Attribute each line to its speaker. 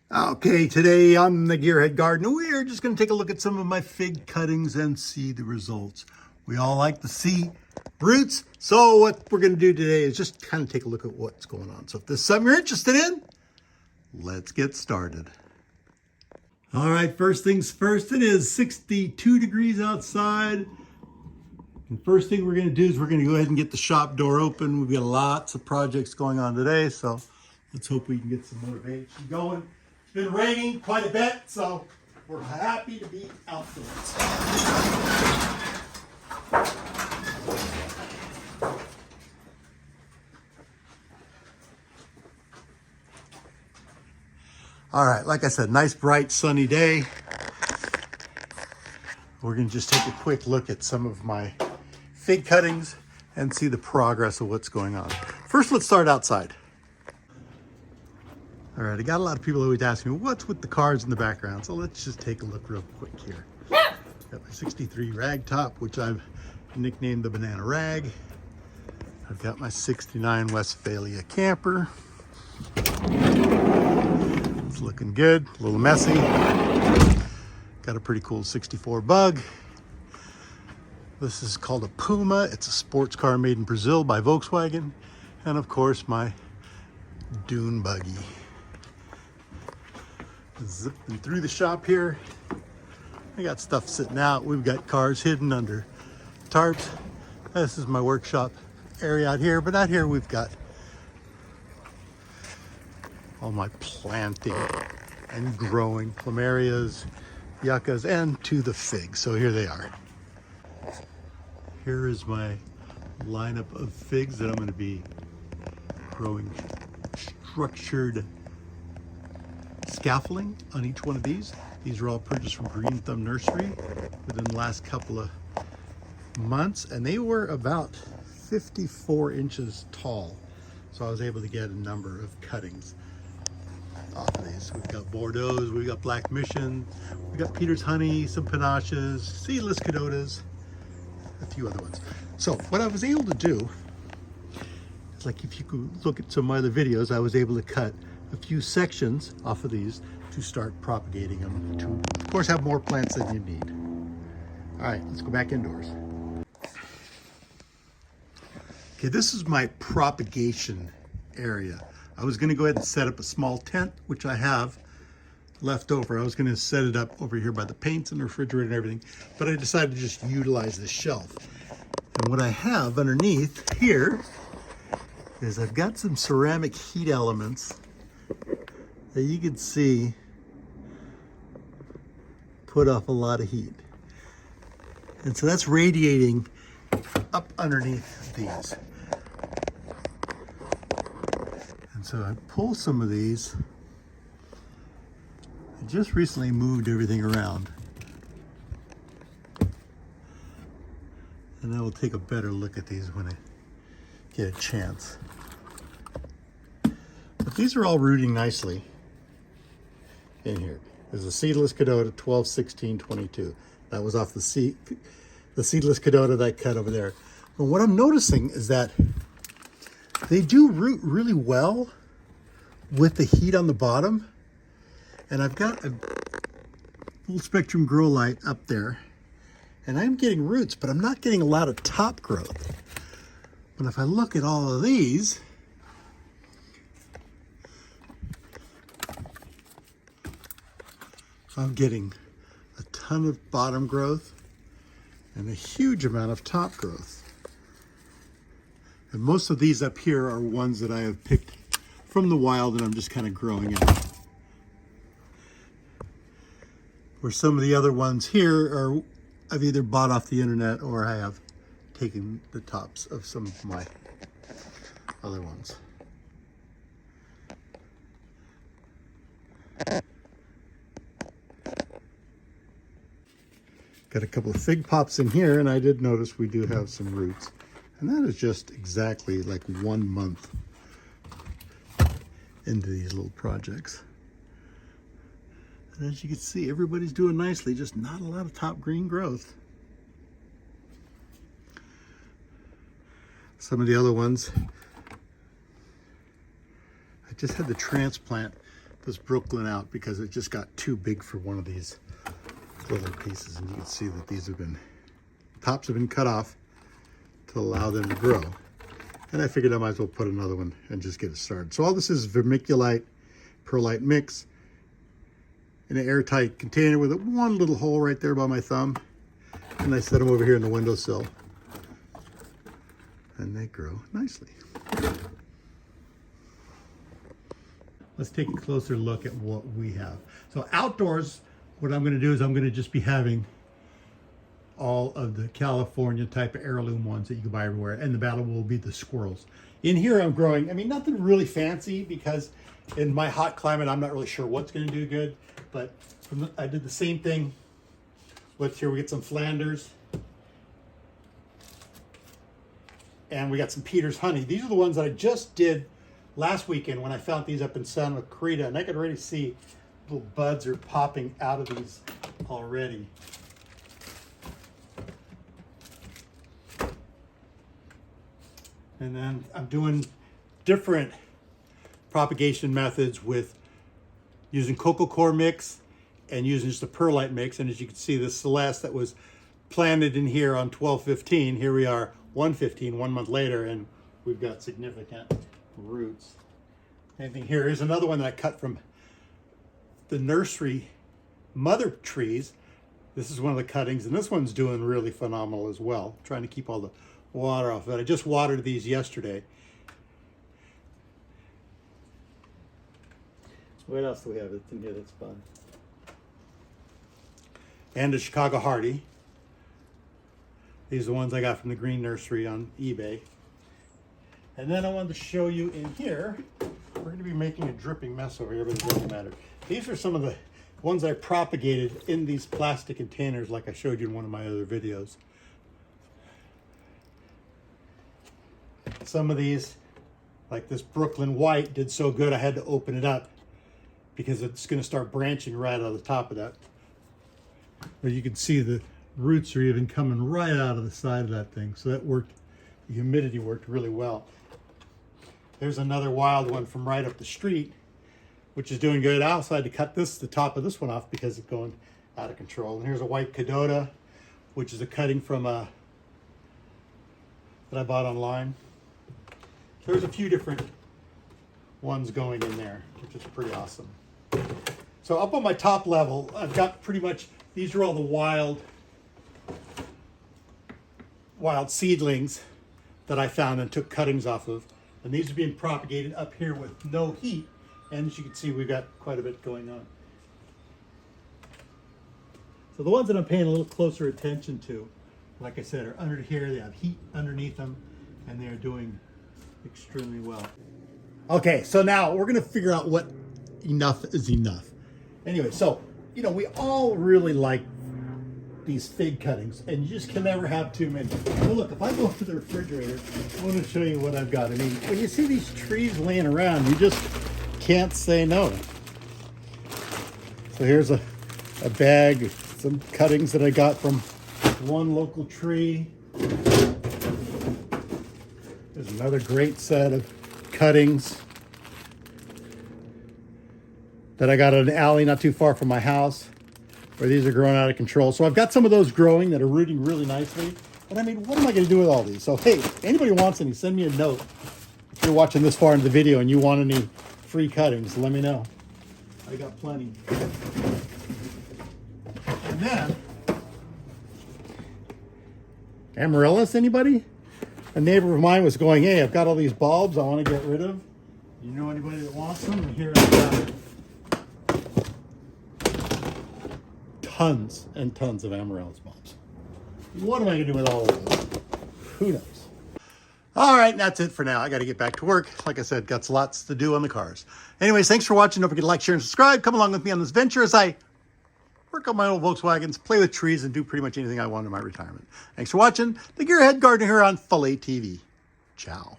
Speaker 1: Okay, today on the Gearhead Garden, we are just going to take a look at some of my fig cuttings and see the results. We all like to see roots, so what we're going to do today is just kind of take a look at what's going on. So if this is something you're interested in, let's get started. All right, first things first, it is 62 degrees outside. And first thing we're going to do is we're going to go ahead and get the shop door open. We've got lots of projects going on today, so let's hope we can get some motivation going. It's been raining quite a bit, so we're happy to be outdoors. All right, like I said, nice, bright, sunny day. We're going to just take a quick look at some of my fig cuttings and see the progress of what's going on. First, let's start outside. All right, I got a lot of people always asking me, what's with the cars in the background? So let's just take a look real quick here. Got my 63 rag top, which I've nicknamed the Banana Rag. I've got my 69 Westphalia camper. It's looking good, a little messy. Got a pretty cool 64 Bug. This is called a Puma. It's a sports car made in Brazil by Volkswagen. And of course, my dune buggy. Zipping through the shop here. I got stuff sitting out. We've got cars hidden under tarps. This is my workshop area out here, but out here we've got all my planting and growing plumerias, yuccas, and to the figs. So here they are. Here is my lineup of figs that I'm going to be growing structured scaffolding on each one of these. These are all purchased from Green Thumb Nursery within the last couple of months, and they were about 54 inches tall. So I was able to get a number of cuttings off of these. We've got Bordeaux's, we've got Black Mission, we've got Peter's Honey, some Panaches, seedless Cadotas, a few other ones. So what I was able to do is, like, if you could look at some of my other videos, I was able to cut a few sections off of these to start propagating them to, of course, have more plants than you need. All right, let's go back indoors. Okay, this is my propagation area. I was going to go ahead and set up a small tent, which I have left over. I was going to set it up over here by the paints and the refrigerator and everything, but I decided to just utilize this shelf. And what I have underneath here is I've got some ceramic heat elements that you can see put off a lot of heat. And so that's radiating up underneath these. And so I pull some of these. I just recently moved everything around. And I will take a better look at these when I get a chance. But these are all rooting nicely in here. There's a seedless Cadota 12, 16, 22. That was off the seedless Cadota that I cut over there. But what I'm noticing is that they do root really well with the heat on the bottom. And I've got a full spectrum grow light up there. And I'm getting roots, but I'm not getting a lot of top growth. But if I look at all of these, I'm getting a ton of bottom growth and a huge amount of top growth. And most of these up here are ones that I have picked from the wild and I'm just kind of growing out. Where some of the other ones here are, I've either bought off the internet or I have taken the tops of some of my other ones. Got a couple of fig pops in here, and I did notice we do have some roots. And that is just exactly like 1 month into these little projects. And as you can see, everybody's doing nicely, just not a lot of top green growth. Some of the other ones, I just had the transplant this Brooklyn out because it just got too big for one of these little pieces. And you can see that these have been, tops have been cut off to allow them to grow. And I figured I might as well put another one and just get it started. So all this is vermiculite, perlite mix in an airtight container with one little hole right there by my thumb. And I set them over here in the windowsill. And they grow nicely. Let's take a closer look at what we have. So outdoors, what I'm gonna do is I'm gonna just be having all of the California type of heirloom ones that you can buy everywhere, and the battle will be the squirrels. In here I'm growing, I mean, nothing really fancy because in my hot climate, I'm not really sure what's gonna do good, but I did the same thing with here. We get some Flanders, and we got some Peter's honey. These are the ones that I just did last weekend when I found these up in Santa Clarita, and I could already see little buds are popping out of these already. And then I'm doing different propagation methods with using cocoa core mix and using just a perlite mix. And as you can see, the Celeste that was planted in here on 12/15, here we are 1/15, 1 month later, and we've got significant roots. Anything here? Here's another one that I cut from the nursery mother trees. This is one of the cuttings, and this one's doing really phenomenal as well. I'm trying to keep all the water off of it. I just watered these yesterday. What else do we have that's in here that's fun? And a Chicago Hardy. These are the ones I got from the green nursery on eBay. And then I wanted to show you in here, we're going to be making a dripping mess over here, but it doesn't matter. These are some of the ones I propagated in these plastic containers like I showed you in one of my other videos. Some of these, like this Brooklyn White, did so good I had to open it up because it's going to start branching right out of the top of that. But you can see the roots are even coming right out of the side of that thing. So that worked, the humidity worked really well. There's another wild one from right up the street, which is doing good. I also had to cut the top of this one off because it's going out of control. And here's a white Cadota, which is a cutting from that I bought online. So there's a few different ones going in there, which is pretty awesome. So up on my top level, I've got pretty much, these are all the wild seedlings that I found and took cuttings off of. And these are being propagated up here with no heat. And as you can see, we've got quite a bit going on. So the ones that I'm paying a little closer attention to, like I said, are under here. They have heat underneath them, and they're doing extremely well. Okay, so now we're gonna figure out what enough is enough. Anyway, so, you know, we all really like these fig cuttings, and you just can never have too many. Well, look, if I go to the refrigerator, I want to show you what I've got. I mean, when you see these trees laying around, you just can't say no. So here's a bag of some cuttings that I got from one local tree. There's another great set of cuttings that I got at an alley not too far from my house, where these are growing out of control. So I've got some of those growing that are rooting really nicely. But I mean, what am I gonna do with all these? So hey, anybody wants any, send me a note. If you're watching this far into the video and you want any free cuttings, let me know. I got plenty. And then, amaryllis, anybody? A neighbor of mine was going, hey, I've got all these bulbs I want to get rid of. You know anybody that wants them? And here I've got tons and tons of amaryllis bulbs. What am I going to do with all of those? Who knows? All right, that's it for now. I got to get back to work. Like I said, got lots to do on the cars. Anyways, thanks for watching. Don't forget to like, share, and subscribe. Come along with me on this venture as I work on my old Volkswagens, play with trees, and do pretty much anything I want in my retirement. Thanks for watching. The Gearhead Gardener here on Full A TV. Ciao.